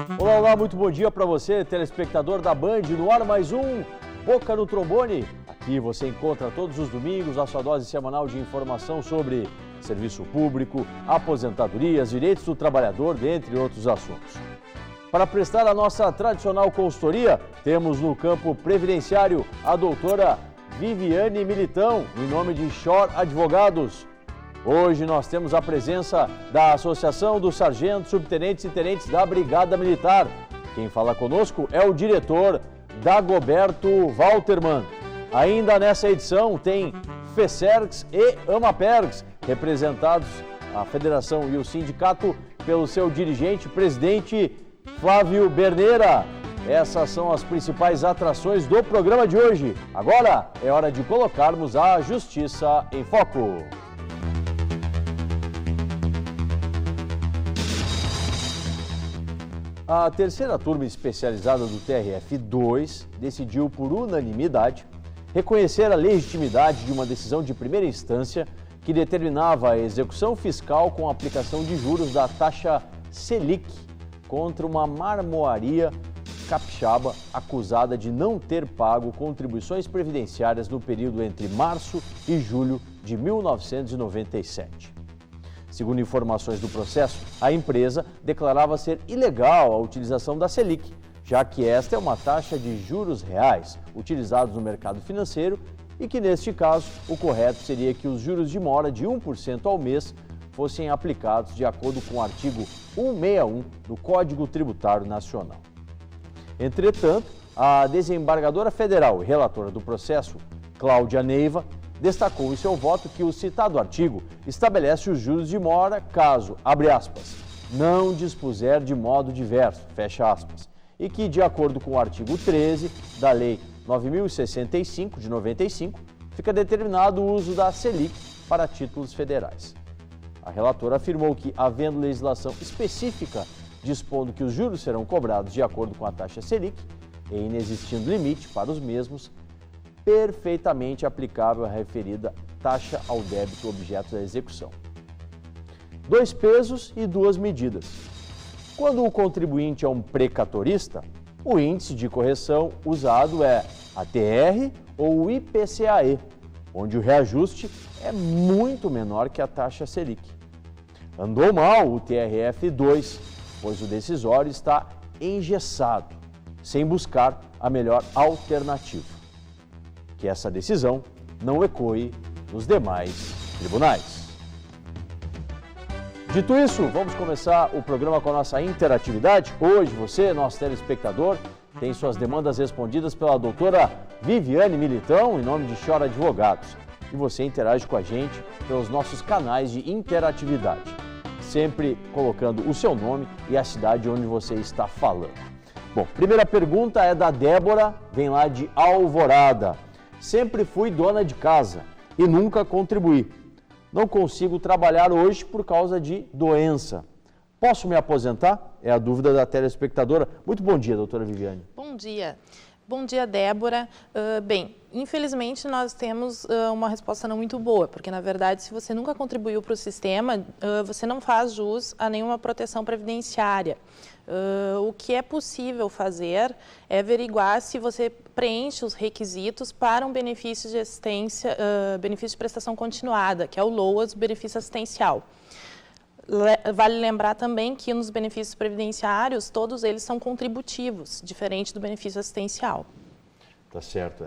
Olá, olá, muito bom dia para você, telespectador da Band, no ar mais um Boca no Trombone. Aqui você encontra todos os domingos a sua dose semanal de informação sobre serviço público, aposentadorias, direitos do trabalhador, dentre outros assuntos. Para prestar a nossa tradicional consultoria, temos no campo previdenciário a doutora Viviane Militão, em nome de Shore Advogados. Hoje nós temos a presença da Associação dos Sargentos, Subtenentes e Tenentes da Brigada Militar. Quem fala conosco é o diretor Dagoberto Waltermann. Ainda nessa edição tem FESERGS e AMAPERGS, representados a federação e o sindicato pelo seu dirigente, presidente Flávio Berneira. Essas são as principais atrações do programa de hoje. Agora é hora de colocarmos a Justiça em Foco. A terceira turma especializada do TRF2 decidiu por unanimidade reconhecer a legitimidade de uma decisão de primeira instância que determinava a execução fiscal com a aplicação de juros da taxa Selic contra uma marmoaria capixaba acusada de não ter pago contribuições previdenciárias no período entre março e julho de 1997. Segundo informações do processo, a empresa declarava ser ilegal a utilização da Selic, já que esta é uma taxa de juros reais utilizados no mercado financeiro e que, neste caso, o correto seria que os juros de mora de 1% ao mês fossem aplicados de acordo com o artigo 161 do Código Tributário Nacional. Entretanto, a desembargadora federal e relatora do processo, Cláudia Neiva, destacou em seu voto que o citado artigo estabelece os juros de mora caso, abre aspas, não dispuser de modo diverso, fecha aspas, e que, de acordo com o artigo 13 da Lei 9.065, de 95, fica determinado o uso da Selic para títulos federais. A relatora afirmou que, havendo legislação específica dispondo que os juros serão cobrados de acordo com a taxa Selic, e inexistindo limite para os mesmos, perfeitamente aplicável a referida taxa ao débito objeto da execução. Dois pesos e duas medidas. Quando o contribuinte é um precatorista, o índice de correção usado é a TR ou o IPCAE, onde o reajuste é muito menor que a taxa Selic. Andou mal o TRF2, pois o decisório está engessado, sem buscar a melhor alternativa. Que essa decisão não ecoe nos demais tribunais. Dito isso, vamos começar o programa com a nossa interatividade. Hoje você, nosso telespectador, tem suas demandas respondidas pela doutora Viviane Militão, em nome de Shore Advogados. E você interage com a gente pelos nossos canais de interatividade, sempre colocando o seu nome e a cidade onde você está falando. Bom, primeira pergunta é da Débora, vem lá de Alvorada. Sempre fui dona de casa e nunca contribuí. Não consigo trabalhar hoje por causa de doença. Posso me aposentar? É a dúvida da telespectadora. Muito bom dia, doutora Viviane. Bom dia. Bom dia, Débora. Bem, infelizmente nós temos uma resposta não muito boa, porque na verdade se você nunca contribuiu para o sistema, você não faz jus a nenhuma proteção previdenciária. O que é possível fazer é averiguar se você preenche os requisitos para um benefício de assistência, benefício de prestação continuada, que é o LOAS, benefício assistencial. Vale lembrar também que nos benefícios previdenciários, todos eles são contributivos, diferente do benefício assistencial. Tá certo,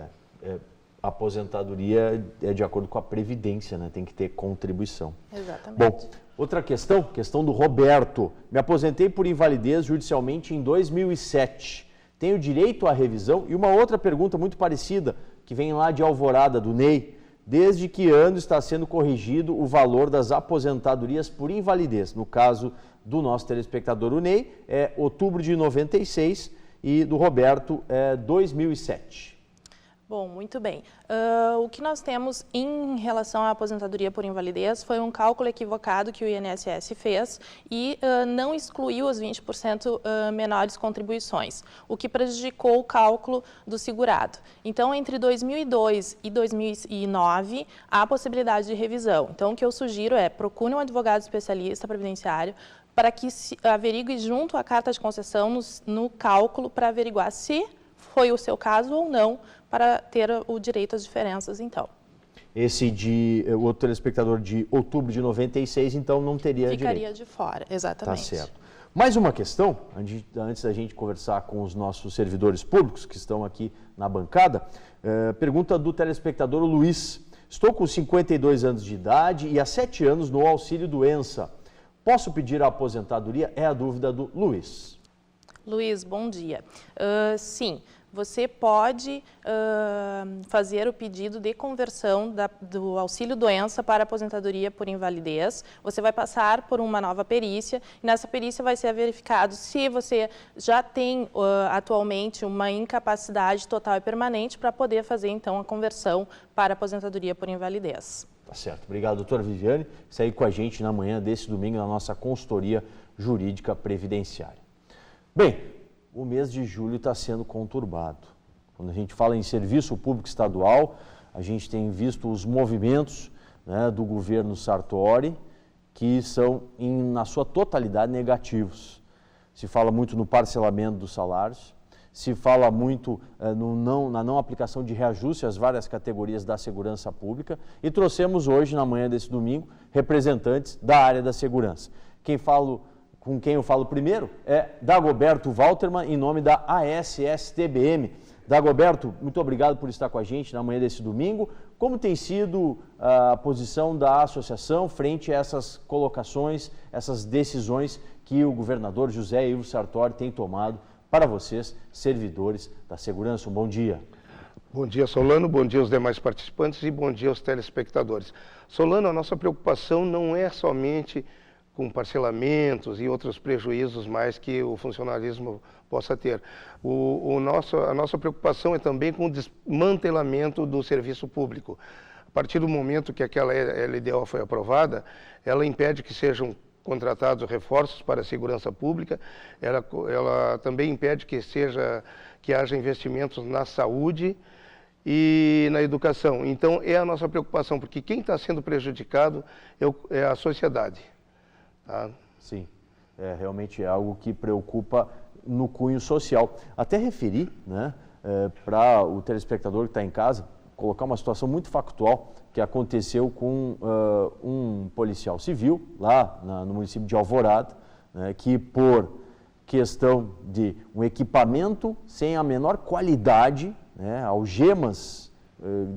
a aposentadoria é de acordo com a previdência, né? Tem que ter contribuição. Exatamente. Bom, outra questão do Roberto. Me aposentei por invalidez judicialmente em 2007. Tenho direito à revisão? E uma outra pergunta muito parecida, que vem lá de Alvorada, do Ney. Desde que ano está sendo corrigido o valor das aposentadorias por invalidez? No caso do nosso telespectador, o Ney, é outubro de 96 e do Roberto é 2007. Bom, muito bem. O que nós temos em relação à aposentadoria por invalidez foi um cálculo equivocado que o INSS fez e não excluiu as 20% menores contribuições, o que prejudicou o cálculo do segurado. Então, entre 2002 e 2009, há possibilidade de revisão. Então, o que eu sugiro é procure um advogado especialista previdenciário para que se averigue junto à carta de concessão no cálculo para averiguar se foi o seu caso ou não, para ter o direito às diferenças, então. O outro telespectador de outubro de 96, então, não teria direito. Ficaria de fora, exatamente. Tá certo. Mais uma questão, antes da gente conversar com os nossos servidores públicos que estão aqui na bancada, pergunta do telespectador Luiz. Estou com 52 anos de idade e há 7 anos no auxílio doença. Posso pedir a aposentadoria? É a dúvida do Luiz. Luiz, bom dia. Sim, você pode fazer o pedido de conversão do auxílio-doença para aposentadoria por invalidez. Você vai passar por uma nova perícia e nessa perícia vai ser verificado se você já tem atualmente uma incapacidade total e permanente para poder fazer, então, a conversão para aposentadoria por invalidez. Tá certo. Obrigado, doutora Viviane, que está aí com a gente na manhã desse domingo na nossa consultoria jurídica previdenciária. Bem, o mês de julho está sendo conturbado. Quando a gente fala em serviço público estadual, a gente tem visto os movimentos, né, do governo Sartori, que são, na sua totalidade, negativos. Se fala muito no parcelamento dos salários, se fala muito na não aplicação de reajuste às várias categorias da segurança pública e trouxemos hoje, na manhã desse domingo, representantes da área da segurança. Com quem eu falo primeiro é Dagoberto Walterman, em nome da ASSTBM. Dagoberto, muito obrigado por estar com a gente na manhã desse domingo. Como tem sido a posição da associação frente a essas colocações, essas decisões que o governador José Ivo Sartori tem tomado para vocês, servidores da segurança? Um bom dia. Bom dia, Solano, bom dia aos demais participantes e bom dia aos telespectadores. Solano, a nossa preocupação não é somente com parcelamentos e outros prejuízos mais que o funcionalismo possa ter. A nossa preocupação é também com o desmantelamento do serviço público. A partir do momento que aquela LDO foi aprovada, ela impede que sejam contratados reforços para a segurança pública, ela também impede que haja investimentos na saúde e na educação. Então, é a nossa preocupação, porque quem está sendo prejudicado é a sociedade. Tá? Sim, realmente é algo que preocupa no cunho social. Até referi, né, para o telespectador que está em casa, colocar uma situação muito factual que aconteceu com um policial civil lá no município de Alvorada, né, que por questão de um equipamento sem a menor qualidade, né, algemas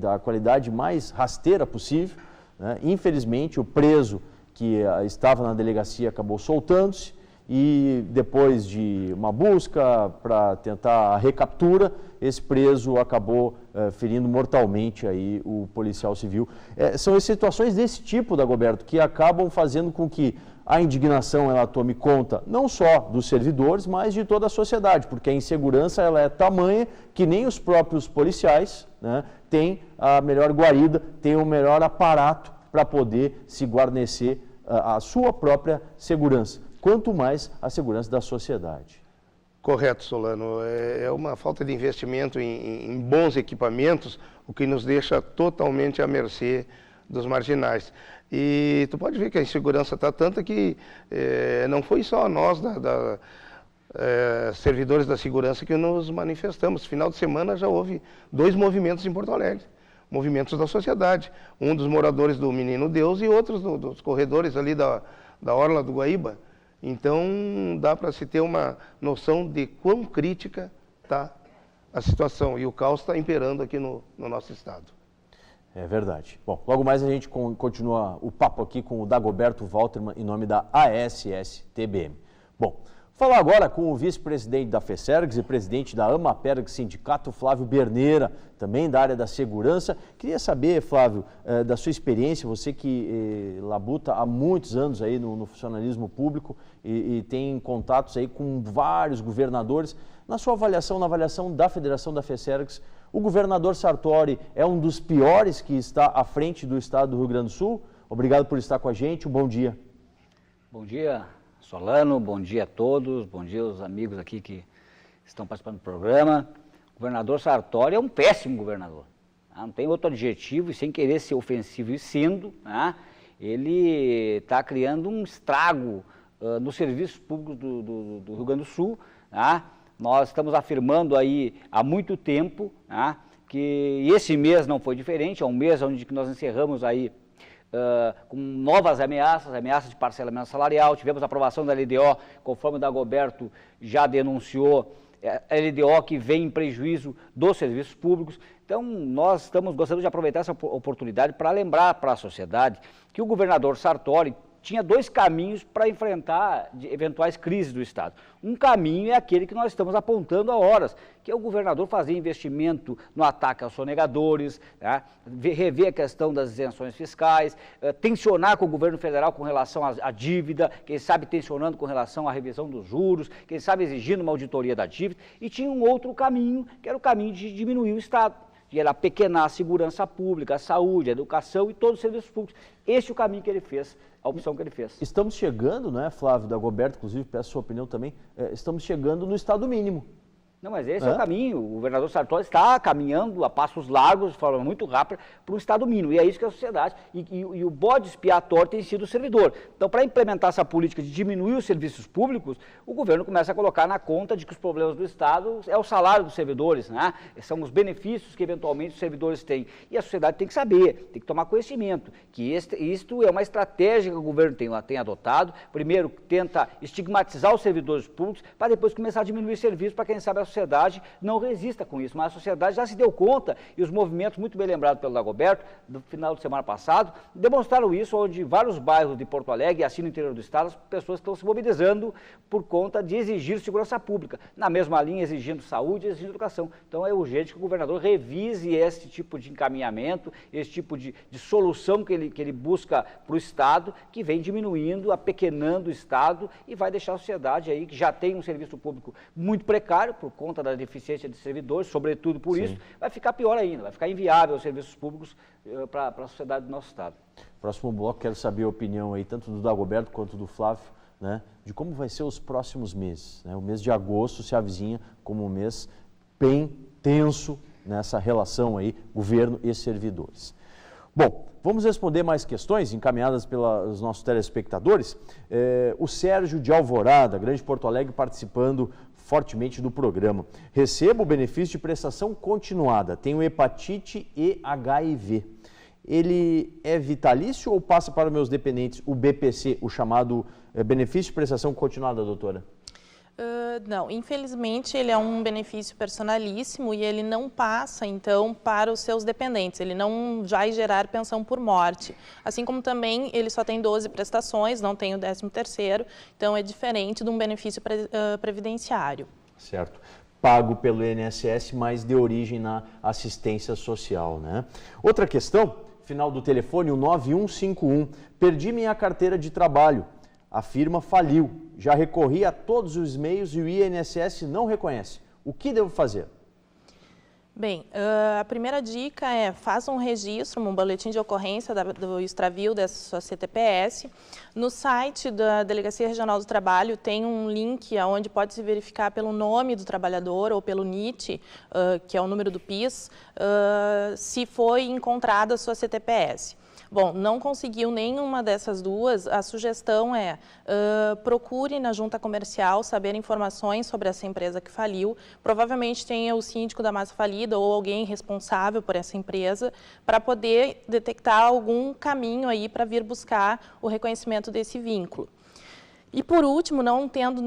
da qualidade mais rasteira possível, né, infelizmente o preso que estava na delegacia acabou soltando-se e depois de uma busca para tentar a recaptura, esse preso acabou ferindo mortalmente aí o policial civil. São as situações desse tipo, Dagoberto, que acabam fazendo com que a indignação ela tome conta não só dos servidores, mas de toda a sociedade, porque a insegurança ela é tamanha que nem os próprios policiais, né, têm a melhor guarida, têm o melhor aparato para poder se guarnecer a sua própria segurança, quanto mais a segurança da sociedade. Correto, Solano. É uma falta de investimento em bons equipamentos, o que nos deixa totalmente à mercê dos marginais. E tu pode ver que a insegurança está tanta que não foi só nós, servidores da segurança, que nos manifestamos. Final de semana já houve 2 movimentos em Porto Alegre. Movimentos da sociedade, um dos moradores do Menino Deus e outros dos corredores ali da Orla do Guaíba. Então, dá para se ter uma noção de quão crítica está a situação e o caos está imperando aqui no nosso estado. É verdade. Bom, logo mais a gente continua o papo aqui com o Dagoberto Walterman, em nome da ASSTBM. Bom, falar agora com o vice-presidente da FESERGS e presidente da AMAPERGS Sindicato, Flávio Berneira, também da área da segurança. Queria saber, Flávio, da sua experiência, você que labuta há muitos anos aí no funcionalismo público e tem contatos aí com vários governadores. Na sua avaliação, na avaliação da Federação da FESERGS, O governador Sartori é um dos piores que está à frente do estado do Rio Grande do Sul? Obrigado por estar com a gente, um bom dia. Bom dia, Solano, bom dia a todos, bom dia aos amigos aqui que estão participando do programa. O governador Sartori é um péssimo governador, não tem outro adjetivo, e sem querer ser ofensivo e sendo, ele está criando um estrago nos serviços públicos do Rio Grande do Sul. Nós estamos afirmando aí há muito tempo que esse mês não foi diferente, é um mês onde nós encerramos aí com novas ameaças de parcelamento salarial. Tivemos a aprovação da LDO, conforme o Dagoberto já denunciou, a LDO que vem em prejuízo dos serviços públicos. Então, nós gostamos de aproveitar essa oportunidade para lembrar para a sociedade que o governador Sartori tinha dois caminhos para enfrentar eventuais crises do Estado. Um caminho é aquele que nós estamos apontando há horas, que é o governador fazer investimento no ataque aos sonegadores, rever a questão das isenções fiscais, tensionar com o governo federal com relação à dívida, quem sabe tensionando com relação à revisão dos juros, quem sabe exigindo uma auditoria da dívida. E tinha um outro caminho, que era o caminho de diminuir o Estado, que era pequenar a segurança pública, a saúde, a educação e todos os serviços públicos. Esse é o caminho que ele fez, a opção que ele fez. Estamos chegando, Flávio Dagoberto, inclusive peço sua opinião também, estamos chegando no Estado mínimo. Não, mas esse é o caminho. O governador Sartori está caminhando a passos largos, de forma muito rápida, para um Estado mínimo. E é isso que é a sociedade. E o bode expiatório tem sido o servidor. Então, para implementar essa política de diminuir os serviços públicos, o governo começa a colocar na conta de que os problemas do Estado é o salário dos servidores, são os benefícios que, eventualmente, os servidores têm. E a sociedade tem que saber, tem que tomar conhecimento, que isto é uma estratégia que o governo tem adotado. Primeiro, tenta estigmatizar os servidores públicos, para depois começar a diminuir serviços, para quem sabe a sociedade não resista com isso, mas a sociedade já se deu conta, e os movimentos, muito bem lembrados pelo Dagoberto, do final de semana passado, demonstraram isso, onde vários bairros de Porto Alegre, e assim no interior do estado, as pessoas estão se mobilizando por conta de exigir segurança pública, na mesma linha exigindo saúde e exigindo educação. Então é urgente que o governador revise esse tipo de encaminhamento, esse tipo de solução que ele busca para o Estado, que vem diminuindo, apequenando o Estado e vai deixar a sociedade aí, que já tem um serviço público muito precário, por conta da deficiência de servidores, sobretudo por isso, vai ficar pior ainda, vai ficar inviável os serviços públicos para a sociedade do nosso Estado. Próximo bloco, quero saber a opinião aí, tanto do Dagoberto quanto do Flávio, de como vai ser os próximos meses. O mês de agosto se avizinha como um mês bem tenso nessa relação aí, governo e servidores. Bom, vamos responder mais questões encaminhadas pelos nossos telespectadores. O Sérgio de Alvorada, Grande Porto Alegre, participando fortemente do programa. Recebo o benefício de prestação continuada, tenho hepatite e HIV. Ele é vitalício ou passa para os meus dependentes o BPC, o chamado benefício de prestação continuada, doutora? Não, infelizmente ele é um benefício personalíssimo e ele não passa, então, para os seus dependentes, ele não vai gerar pensão por morte. Assim como também ele só tem 12 prestações, não tem o 13º, então é diferente de um benefício previdenciário. Certo. Pago pelo INSS, mas de origem na assistência social, Outra questão, final do telefone, o 9151, perdi minha carteira de trabalho. A firma faliu. Já recorri a todos os meios e o INSS não reconhece. O que devo fazer? Bem, a primeira dica é faça um registro, um boletim de ocorrência do extravio dessa sua CTPS. No site da Delegacia Regional do Trabalho tem um link onde pode se verificar pelo nome do trabalhador ou pelo NIT, que é o número do PIS, se foi encontrada a sua CTPS. Bom, não conseguiu nenhuma dessas duas, a sugestão é procure na junta comercial saber informações sobre essa empresa que faliu. Provavelmente tenha o síndico da massa falida ou alguém responsável por essa empresa para poder detectar algum caminho aí para vir buscar o reconhecimento desse vínculo. E por último, não tendo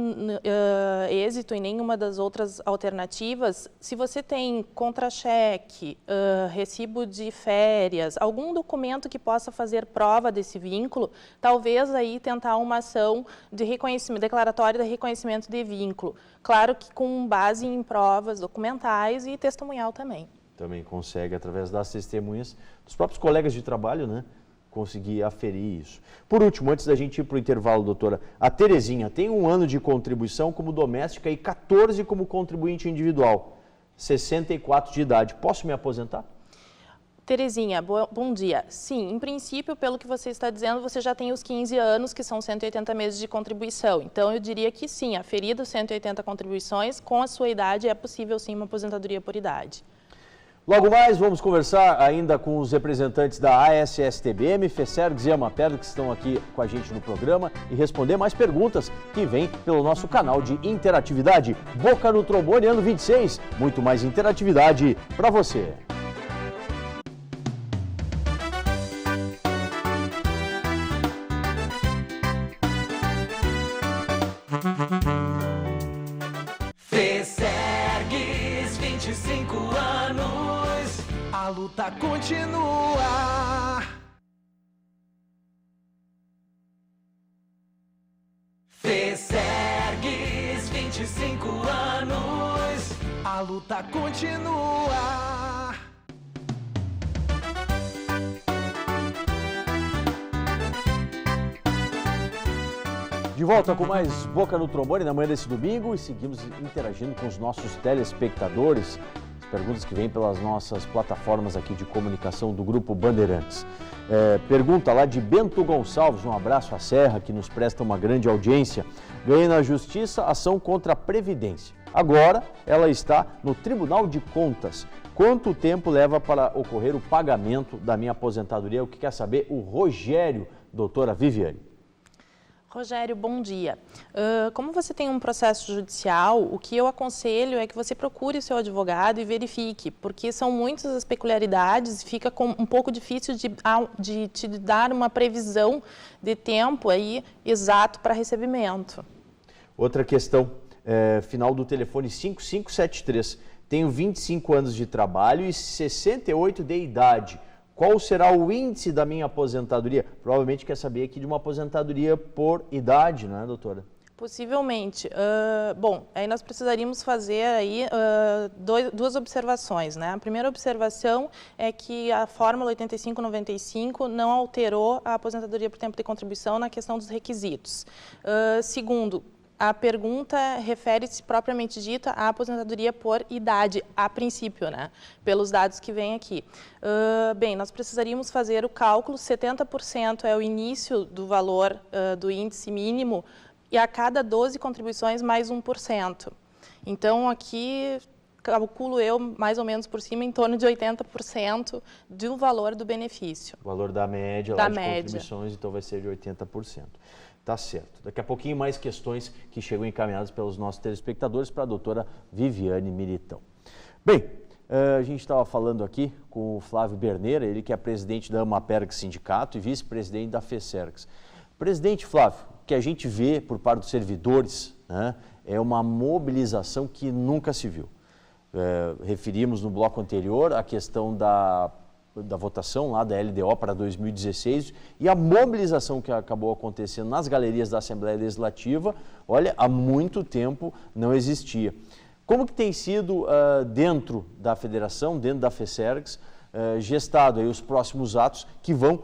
êxito em nenhuma das outras alternativas, se você tem contra-cheque, recibo de férias, algum documento que possa fazer prova desse vínculo, talvez aí tentar uma ação de reconhecimento, declaratória de reconhecimento de vínculo. Claro que com base em provas documentais e testemunhal também. Também consegue, através das testemunhas dos próprios colegas de trabalho, conseguir aferir isso. Por último, antes da gente ir para o intervalo, doutora, a Terezinha tem 1 ano de contribuição como doméstica e 14 como contribuinte individual. 64 de idade. Posso me aposentar? Terezinha, bom dia. Sim, em princípio, pelo que você está dizendo, você já tem os 15 anos, que são 180 meses de contribuição. Então, eu diria que sim, aferido 180 contribuições, com a sua idade, é possível sim uma aposentadoria por idade. Logo mais, vamos conversar ainda com os representantes da ASSTBM, FESERGS e AMAPERG, que estão aqui com a gente no programa, e responder mais perguntas que vêm pelo nosso canal de interatividade. Boca no Trombone, ano 26, muito mais interatividade para você. FESERGS, 25 anos, a luta continua. FESERGS, 25 anos, a luta continua. De volta com mais Boca no Trombone na manhã desse domingo e seguimos interagindo com os nossos telespectadores. As perguntas que vêm pelas nossas plataformas aqui de comunicação do Grupo Bandeirantes. Pergunta lá de Bento Gonçalves, um abraço à Serra, que nos presta uma grande audiência. Ganhei na Justiça ação contra a Previdência. Agora ela está no Tribunal de Contas. Quanto tempo leva para ocorrer o pagamento da minha aposentadoria? O que quer saber o Rogério, doutora Viviane. Rogério, bom dia. Como você tem um processo judicial, o que eu aconselho é que você procure o seu advogado e verifique, porque são muitas as peculiaridades e fica um pouco difícil de te dar uma previsão de tempo aí exato para recebimento. Outra questão, final do telefone 5573. Tenho 25 anos de trabalho e 68 de idade. Qual será o índice da minha aposentadoria? Provavelmente quer saber aqui de uma aposentadoria por idade, não é, doutora? Possivelmente. Bom, aí nós precisaríamos fazer aí duas observações, né? A primeira observação é que a fórmula 8595 não alterou a aposentadoria por tempo de contribuição na questão dos requisitos. Segundo, a pergunta refere-se propriamente dita à aposentadoria por idade, a princípio, né? Pelos dados que vêm aqui. Bem, nós precisaríamos fazer o cálculo, 70% é o início do valor do índice mínimo e a cada 12 contribuições mais 1%. Então, aqui calculo eu, mais ou menos por cima, em torno de 80% do valor do benefício. O valor da média da lá de média. Contribuições, então vai ser de 80%. Tá certo. Daqui a pouquinho mais questões que chegam encaminhadas pelos nossos telespectadores para a doutora Viviane Militão. Bem, a gente estava falando aqui com o Flávio Berneira, ele que é presidente da AMAPERG Sindicato e vice-presidente da FESERGS. Presidente Flávio, o que a gente vê por parte dos servidores, né, é uma mobilização que nunca se viu. Referimos no bloco anterior a questão da votação lá da LDO para 2016 e a mobilização que acabou acontecendo nas galerias da Assembleia Legislativa, olha, há muito tempo não existia. Como que tem sido dentro da federação, dentro da FESERGS, gestado aí os próximos atos que vão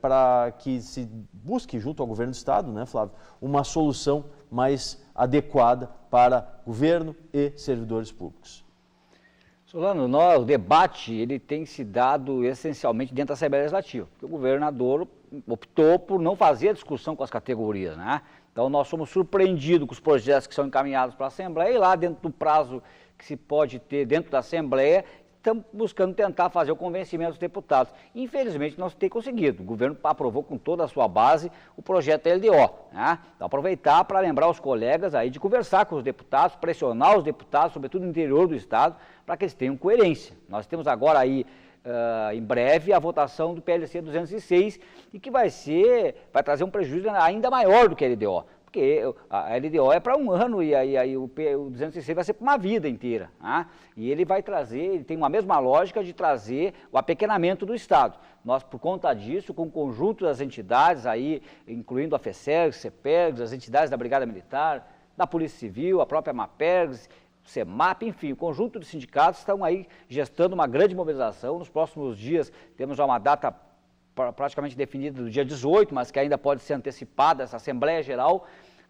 para que se busque junto ao governo do estado, né, Flávio, uma solução mais adequada para governo e servidores públicos? Solano, o debate ele tem se dado essencialmente dentro da Assembleia Legislativa, porque o governador optou por não fazer a discussão com as categorias, né? Então nós somos surpreendidos com os projetos que são encaminhados para a Assembleia e lá dentro do prazo que se pode ter dentro da Assembleia, estamos buscando tentar fazer o convencimento dos deputados. Infelizmente não se tem conseguido. O governo aprovou com toda a sua base o projeto LDO, né? Então aproveitar para lembrar os colegas aí de conversar com os deputados, pressionar os deputados, sobretudo no interior do estado, para que eles tenham coerência. Nós temos agora aí, em breve, a votação do PLC 206 e que vai trazer um prejuízo ainda maior do que a LDO. Porque a LDO é para um ano e aí o 206 vai ser para uma vida inteira. Né? E ele vai trazer, ele tem uma mesma lógica de trazer o apequenamento do Estado. Nós, por conta disso, com o conjunto das entidades, aí, incluindo a FESERGS, CEPERGS, as entidades da Brigada Militar, da Polícia Civil, a própria AMAPERGS, CEMAP, enfim, o conjunto de sindicatos estão aí gestando uma grande mobilização. Nos próximos dias temos já uma data praticamente definida do dia 18, mas que ainda pode ser antecipada, essa Assembleia Geral,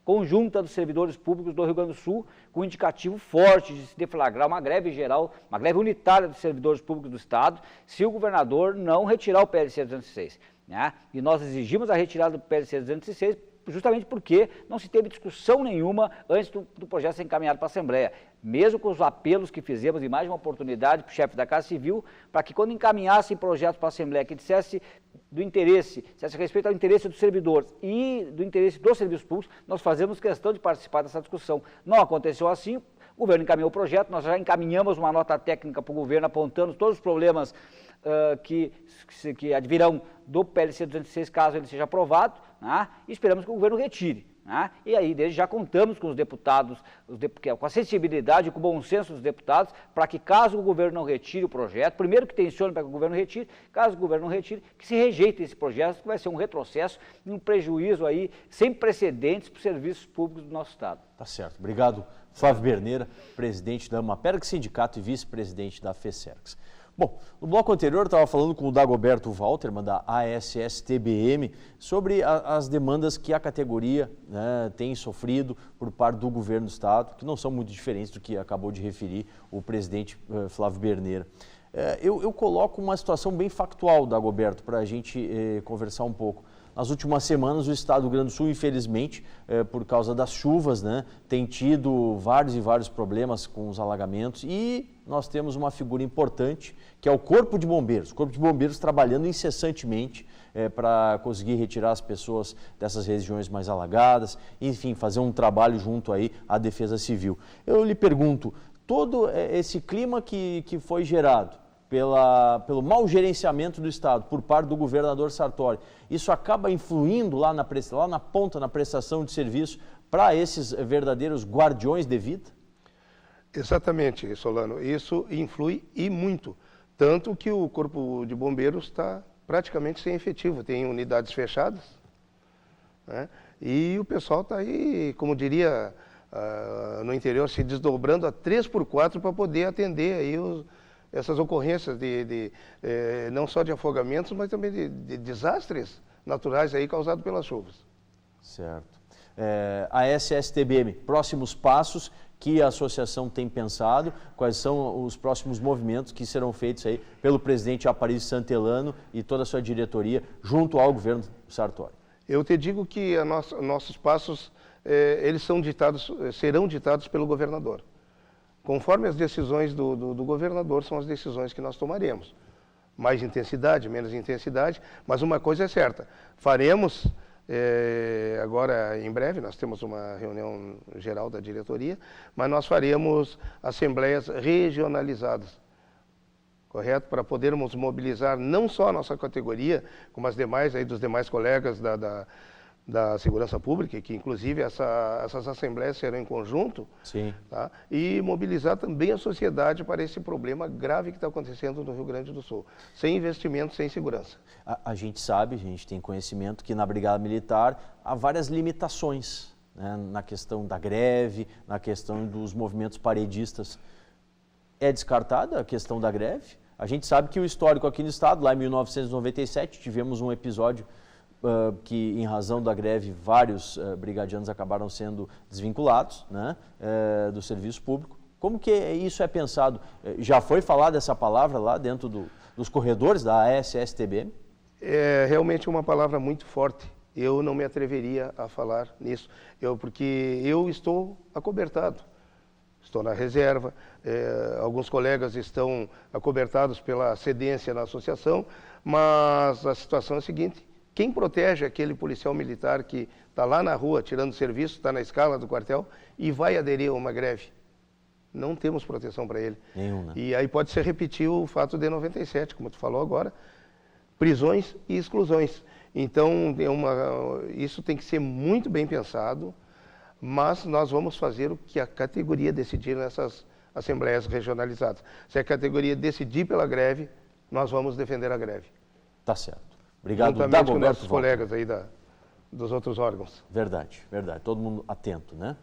conjunta dos servidores públicos do Rio Grande do Sul, com um indicativo forte de se deflagrar uma greve geral, uma greve unitária dos servidores públicos do Estado, se o governador não retirar o PLC 206. Né? E nós exigimos a retirada do PLC 206 justamente porque não se teve discussão nenhuma antes do projeto ser encaminhado para a Assembleia. Mesmo com os apelos que fizemos e mais uma oportunidade para o chefe da Casa Civil, para que quando encaminhassem projetos para a Assembleia que dissesse respeito ao interesse dos servidores e do interesse dos serviços públicos, nós fazemos questão de participar dessa discussão. Não aconteceu assim, o governo encaminhou o projeto, nós já encaminhamos uma nota técnica para o governo apontando todos os problemas que advirão do PLC 206, caso ele seja aprovado, né? E esperamos que o governo retire. Né? E aí, desde já contamos com os deputados, com a sensibilidade e com o bom senso dos deputados, para que caso o governo não retire o projeto, primeiro que tensione para que o governo retire, caso o governo não retire, que se rejeite esse projeto, que vai ser um retrocesso e um prejuízo aí sem precedentes para os serviços públicos do nosso Estado. Tá certo. Obrigado, Flávio Berneira, presidente da Amaperg Sindicato e vice-presidente da FESERGS. Bom, no bloco anterior eu estava falando com o Dagoberto Walterman, da ASSTBM, sobre as demandas que a categoria, né, tem sofrido por parte do governo do Estado, que não são muito diferentes do que acabou de referir o presidente Flávio Berneira. Eu coloco uma situação bem factual, Dagoberto, para a gente conversar um pouco. Nas últimas semanas, o Estado do Rio Grande do Sul, infelizmente, por causa das chuvas, né, tem tido vários e vários problemas com os alagamentos e nós temos uma figura importante, que é o Corpo de Bombeiros. O Corpo de Bombeiros trabalhando incessantemente para conseguir retirar as pessoas dessas regiões mais alagadas, enfim, fazer um trabalho junto aí à Defesa Civil. Eu lhe pergunto, todo esse clima que foi gerado pelo mau gerenciamento do Estado por parte do governador Sartori, isso acaba influindo lá na ponta, na prestação de serviço para esses verdadeiros guardiões de vida? Exatamente, Solano. Isso influi e muito. Tanto que o Corpo de Bombeiros está praticamente sem efetivo. Tem unidades fechadas, né? E o pessoal está aí, como diria no interior, se desdobrando a 3x4 para poder atender aí essas ocorrências não só de afogamentos, mas também de desastres naturais aí causados pelas chuvas. Certo. A SSTBM, próximos passos que a associação tem pensado, quais são os próximos movimentos que serão feitos aí pelo presidente Aparício Santelano e toda a sua diretoria junto ao governo Sartori? Eu te digo que nossos passos eles serão ditados pelo governador. Conforme as decisões do governador, são as decisões que nós tomaremos. Mais intensidade, menos intensidade, mas uma coisa é certa, faremos, agora em breve, nós temos uma reunião geral da diretoria, mas nós faremos assembleias regionalizadas, correto? Para podermos mobilizar não só a nossa categoria, como as demais, aí dos demais colegas da segurança pública, que inclusive essas assembleias serão em conjunto. Sim. Tá? E mobilizar também a sociedade para esse problema grave que está acontecendo no Rio Grande do Sul. Sem investimento, sem segurança. A gente sabe, a gente tem conhecimento que na Brigada Militar há várias limitações, né, na questão da greve, na questão dos movimentos paredistas. É descartada a questão da greve? A gente sabe que o histórico aqui no Estado, lá em 1997, tivemos um episódio que, em razão da greve, vários brigadianos acabaram sendo desvinculados, né, do serviço público. Como que isso é pensado? Já foi falada essa palavra lá dentro dos corredores da ASSTBM? É realmente uma palavra muito forte. Eu não me atreveria a falar nisso, porque eu estou acobertado. Estou na reserva, alguns colegas estão acobertados pela cedência na associação, mas a situação é a seguinte: quem protege aquele policial militar que está lá na rua tirando serviço, está na escala do quartel e vai aderir a uma greve? Não temos proteção para ele. Nenhuma. E aí pode se repetir o fato de 97, como tu falou agora, prisões e exclusões. Então, isso tem que ser muito bem pensado, mas nós vamos fazer o que a categoria decidir nessas assembleias regionalizadas. Se a categoria decidir pela greve, nós vamos defender a greve. Tá certo. Obrigado, juntamente com nossos colegas aí dos outros órgãos. Verdade, verdade. Todo mundo atento, né?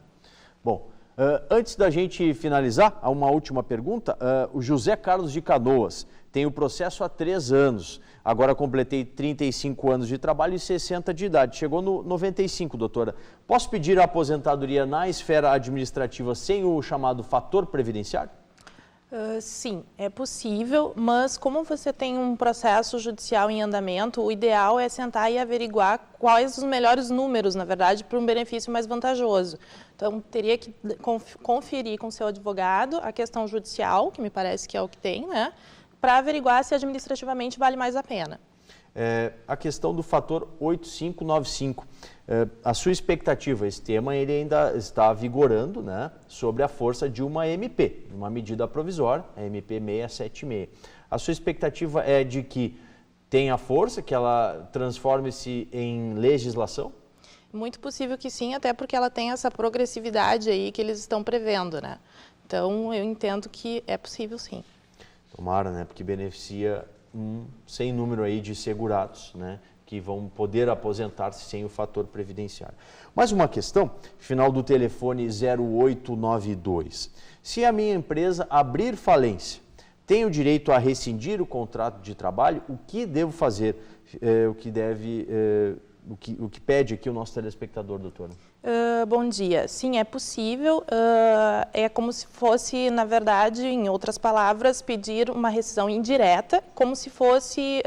Bom, Antes da gente finalizar, há uma última pergunta. O José Carlos de Canoas tem o processo há 3 anos. Agora completei 35 anos de trabalho e 60 de idade. Chegou no 95, doutora. Posso pedir a aposentadoria na esfera administrativa sem o chamado fator previdenciário? Sim, é possível, mas como você tem um processo judicial em andamento, o ideal é sentar e averiguar quais os melhores números, na verdade, para um benefício mais vantajoso. Então, teria que conferir com seu advogado a questão judicial, que me parece que é o que tem, né, para averiguar se administrativamente vale mais a pena. A questão do fator 8595. A sua expectativa, esse tema ele ainda está vigorando, né, sobre a força de uma MP, uma medida provisória, a MP 676. A sua expectativa é de que tenha força, que ela transforme-se em legislação? Muito possível que sim, até porque ela tem essa progressividade aí que eles estão prevendo, né? Então, eu entendo que é possível sim. Tomara, né, porque beneficia sem número aí de segurados, né, que vão poder aposentar-se sem o fator previdenciário. Mais uma questão, final do telefone 0892. Se a minha empresa abrir falência, tenho direito a rescindir o contrato de trabalho? O que devo fazer? O que pede aqui o nosso telespectador, doutora? Bom dia. Sim, é possível. É como se fosse, na verdade, em outras palavras, pedir uma rescisão indireta, como se fosse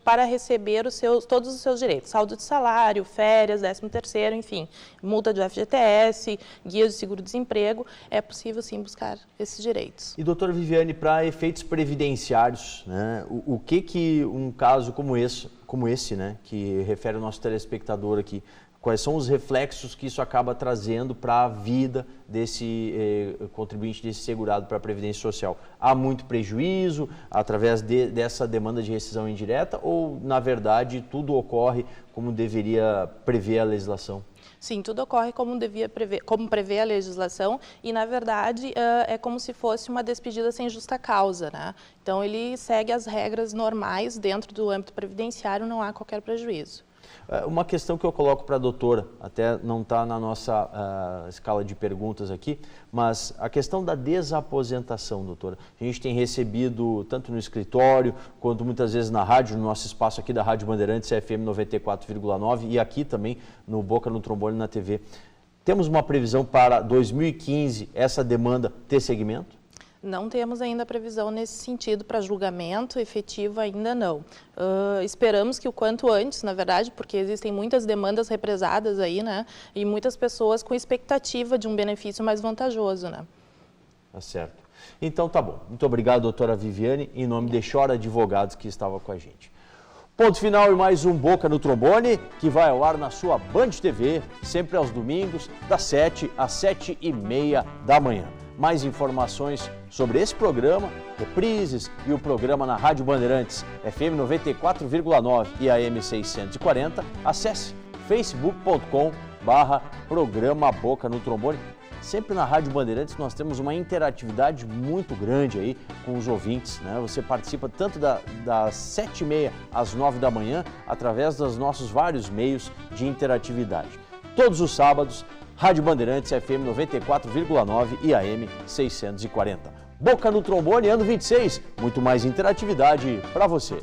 para receber todos os seus direitos. Saldo de salário, férias, 13º, enfim, multa do FGTS, guia de seguro-desemprego. É possível, sim, buscar esses direitos. E, doutora Viviane, para efeitos previdenciários, né, o que um caso como esse, né, que refere ao nosso telespectador aqui, quais são os reflexos que isso acaba trazendo para a vida desse contribuinte, desse segurado para a Previdência Social? Há muito prejuízo através dessa demanda de rescisão indireta ou, na verdade, tudo ocorre como deveria prever a legislação? Sim, tudo ocorre como prevê a legislação e, na verdade, é como se fosse uma despedida sem justa causa, né? Então, ele segue as regras normais dentro do âmbito previdenciário, não há qualquer prejuízo. Uma questão que eu coloco para a doutora, até não está na nossa escala de perguntas aqui, mas a questão da desaposentação, doutora. A gente tem recebido, tanto no escritório, quanto muitas vezes na rádio, no nosso espaço aqui da Rádio Bandeirantes, FM 94,9, e aqui também no Boca no Trombone na TV. Temos uma previsão para 2015 essa demanda ter segmento? Não temos ainda previsão nesse sentido para julgamento efetivo, ainda não. Esperamos que o quanto antes, na verdade, porque existem muitas demandas represadas aí, né? E muitas pessoas com expectativa de um benefício mais vantajoso, né? Tá certo. Então tá bom. Muito obrigado, doutora Viviane, em nome de Chora Advogados que estava com a gente. Ponto final e mais um Boca no Trombone, que vai ao ar na sua Band TV, sempre aos domingos, das 7 às 7h30 da manhã. Mais informações sobre esse programa, reprises e o programa na Rádio Bandeirantes, FM 94,9 e AM 640, acesse facebook.com/programa Boca no Trombone. Sempre na Rádio Bandeirantes nós temos uma interatividade muito grande aí com os ouvintes, né? Você participa tanto das 7h30 às 9 da manhã, através dos nossos vários meios de interatividade. Todos os sábados, Rádio Bandeirantes, FM 94,9 e AM 640. Boca no Trombone, ano 26, muito mais interatividade para você.